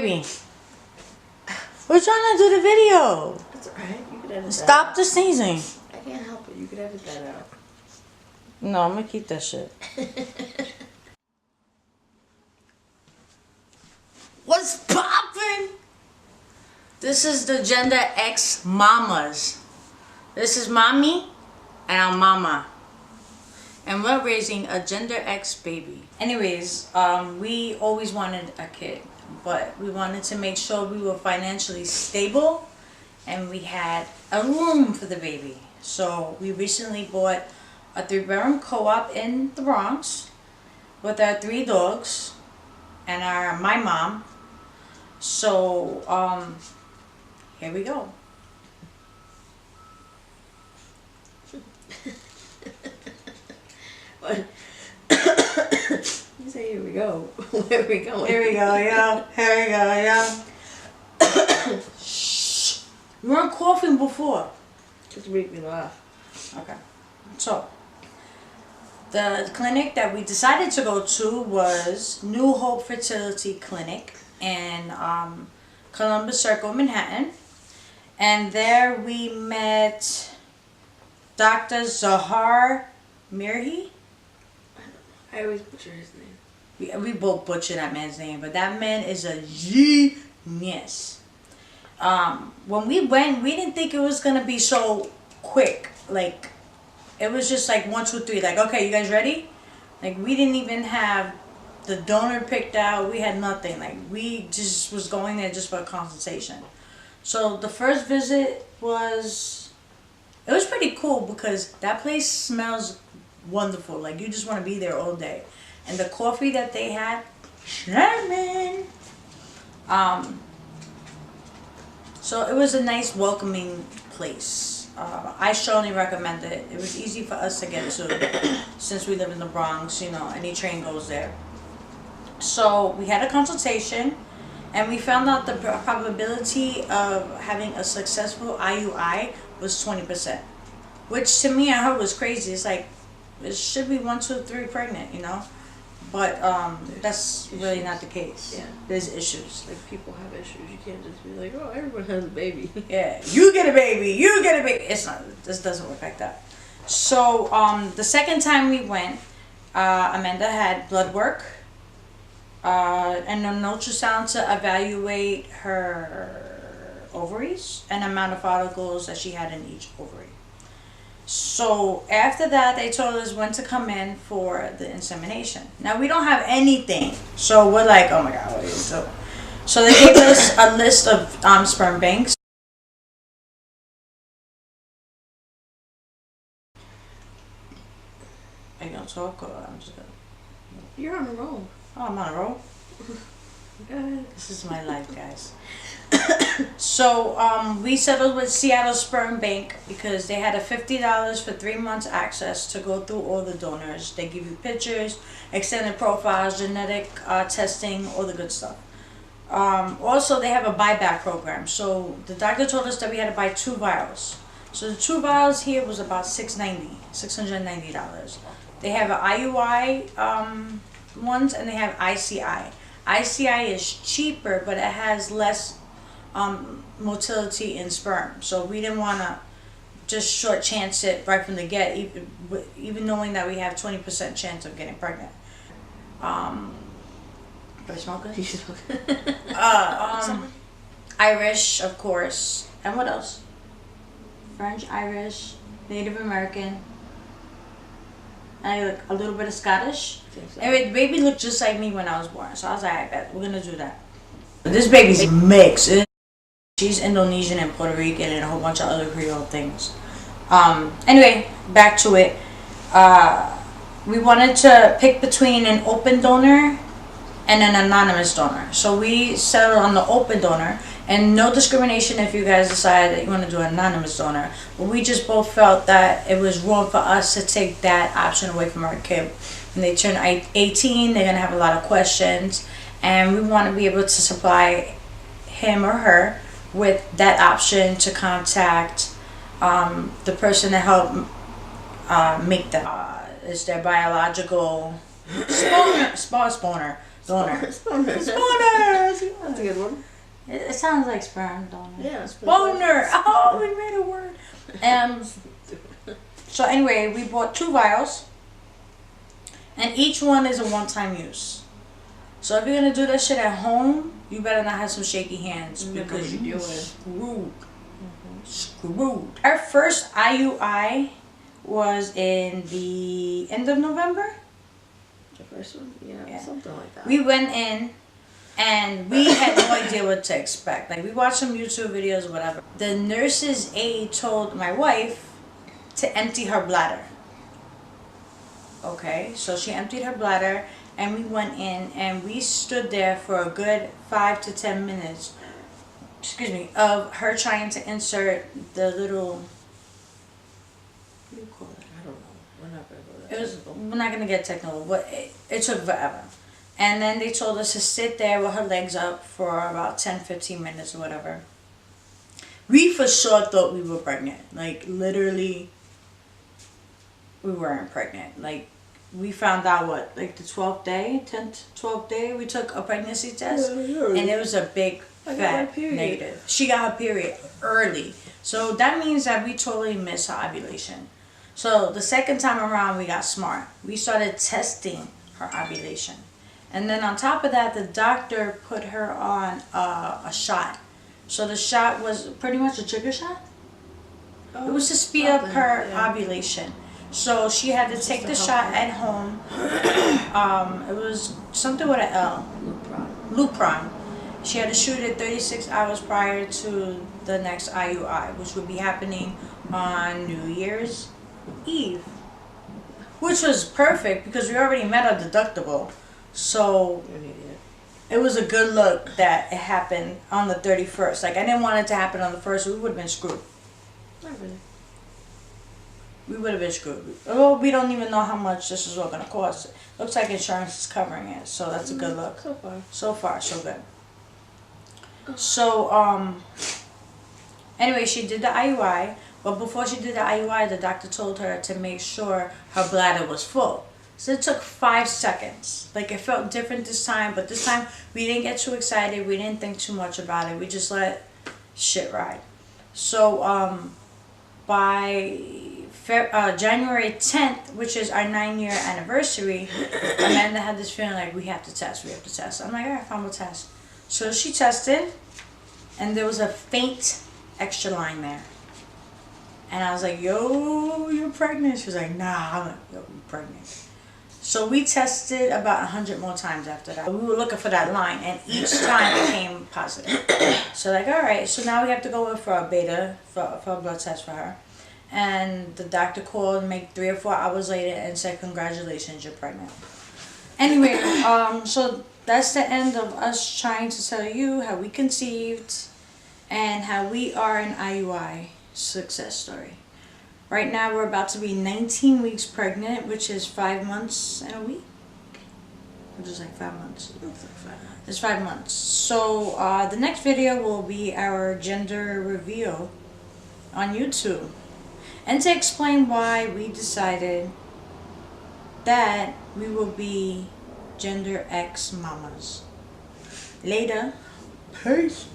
Baby, we're trying to do the video. That's alright. You can edit that Stop out. the sneezing. I can't help it. You can edit that out. No, I'm gonna keep that shit. What's poppin'? This is the Gender X Mamas. This is mommy and I'm mama. And we're raising a Gender X baby. Anyways, we always wanted a kid, but we wanted to make sure we were financially stable and we had a room for the baby. So we recently bought a 3-bedroom co-op in the Bronx with our 3 dogs and my mom. So here we go. What? You say here we go. Where are we going? Here we go, yo. Here we go, yo. Shh. You weren't coughing before. Just to make me laugh. Okay. So, the clinic that we decided to go to was New Hope Fertility Clinic in Columbus Circle, Manhattan. And there we met Dr. Zahar Mirhi. I always butcher his name. We both butcher that man's name, but that man is a genius. When we went, we didn't think it was gonna be so quick. Like, it was just like 1, 2, 3. Like, okay, you guys ready? Like, we didn't even have the donor picked out. We had nothing. Like, we just was going there just for a consultation. So the first visit was, it was pretty cool because that place smells wonderful. Like, you just want to be there all day. And the coffee that they had, Sherman. So it was a nice welcoming place. I strongly recommend it. It was easy for us to get to since we live in the Bronx, you know, any train goes there. So we had a consultation and we found out the probability of having a successful IUI was 20%, which to me I heard was crazy. It's like, it should be 1, 2, 3 pregnant, you know, but that's really not the case. Yeah, there's issues. Like, people have issues. You can't just be like, oh, everyone has a baby. Yeah, you get a baby, you get a baby. It's not. This doesn't work like that. So the second time we went, Amanda had blood work and an ultrasound to evaluate her ovaries and amount of follicles that she had in each ovary. So after that, they told us when to come in for the insemination. Now we don't have anything, so we're like, oh my god, what are you doing? So they gave us a list of sperm banks. Are you gonna talk or I'm just gonna? You're on a roll. Oh, I'm on a roll. Go ahead. This is my life, guys. So we settled with Seattle Sperm Bank because they had a $50 for 3 months access to go through all the donors. They give you pictures, extended profiles, genetic testing, all the good stuff. Also, they have a buyback program. So the doctor told us that we had to buy 2 vials. So the 2 vials here was about $690. They have an IUI ones and they have ICI. ICI is cheaper, but it has less motility in sperm. So we didn't want to just short chance it right from the get, even knowing that we have 20% chance of getting pregnant. Do I smoke it? You should smoke. Irish, of course. And what else? French, Irish, Native American. And a little bit of Scottish. So. Anyway, the baby looked just like me when I was born. So I was like, I bet we're gonna do that. This baby's mixed. She's Indonesian and Puerto Rican and a whole bunch of other Creole things. Anyway, back to it. We wanted to pick between an open donor and an anonymous donor. So we settled on the open donor, and no discrimination if you guys decide that you want to do an anonymous donor. But we just both felt that it was wrong for us to take that option away from our kid. When they turn 18, they're gonna have a lot of questions, and we want to be able to supply him or her with that option to contact the person that helped make them. Is their biological spawner. Donor. Spooner. Spooner. That's a good one. It sounds like sperm donor. Yeah. Boner. Oh, we made a word. So anyway, we bought 2 vials, and each one is a one-time use. So if you're gonna do that shit at home, you better not have some shaky hands because you're screwed. Screwed. Our first IUI was in the end of November. The first one? Yeah, something like that. We went in and we had no idea what to expect. Like, we watched some YouTube videos or whatever. The nurse's aide told my wife to empty her bladder. Okay, so she emptied her bladder and we went in and we stood there for a good 5 to 10 minutes, excuse me, of her trying to insert the little, what do you call it? I don't know. We're not going to go there. We're not going to get technical, but it took forever. And then they told us to sit there with her legs up for about 10-15 minutes or whatever. We for sure thought we were pregnant. Like, literally, we weren't pregnant. Like, we found out what, like the 12th day, 10th, 12th day, we took a pregnancy test, and it was a big fat negative. She got her period early. So that means that we totally missed her ovulation. So the second time around, we got smart. We started testing her ovulation. And then on top of that, the doctor put her on a shot. So the shot was pretty much a trigger shot. It was to speed up her ovulation. So she had to take the shot at home. It was something with an L. Lupron. She had to shoot it 36 hours prior to the next IUI, which would be happening on New Year's Eve. Which was perfect because we already met our deductible. So it was a good look that it happened on the 31st. Like, I didn't want it to happen on the 1st. We would have been screwed. Not really. We would have been screwed. Well, we don't even know how much this is all going to cost. Looks like insurance is covering it, so that's a good look. So far. So far, so good. So, anyway, she did the IUI, but before she did the IUI, the doctor told her to make sure her bladder was full. So it took 5 seconds. Like, it felt different this time, but this time we didn't get too excited. We didn't think too much about it. We just let shit ride. So, by January 10th, which is our 9-year anniversary, Amanda had this feeling like, we have to test. I'm like, all right, fine, we'll test. So she tested, and there was a faint extra line there. And I was like, yo, you're pregnant? She was like, nah. I'm like, yo, you're pregnant. So we tested about 100 more times after that. We were looking for that line, and each time it came positive. So like, all right, so now we have to go in for a beta, for a blood test for her. And the doctor called maybe 3 or 4 hours later and said, congratulations, you're pregnant. Anyway, so that's the end of us trying to tell you how we conceived and how we are an IUI success story. Right now we're about to be 19 weeks pregnant, which is 5 months and a week. Or just like 5 months. It's 5 months. So the next video will be our gender reveal on YouTube. And to explain why we decided that we will be gender X mamas. Later. Peace.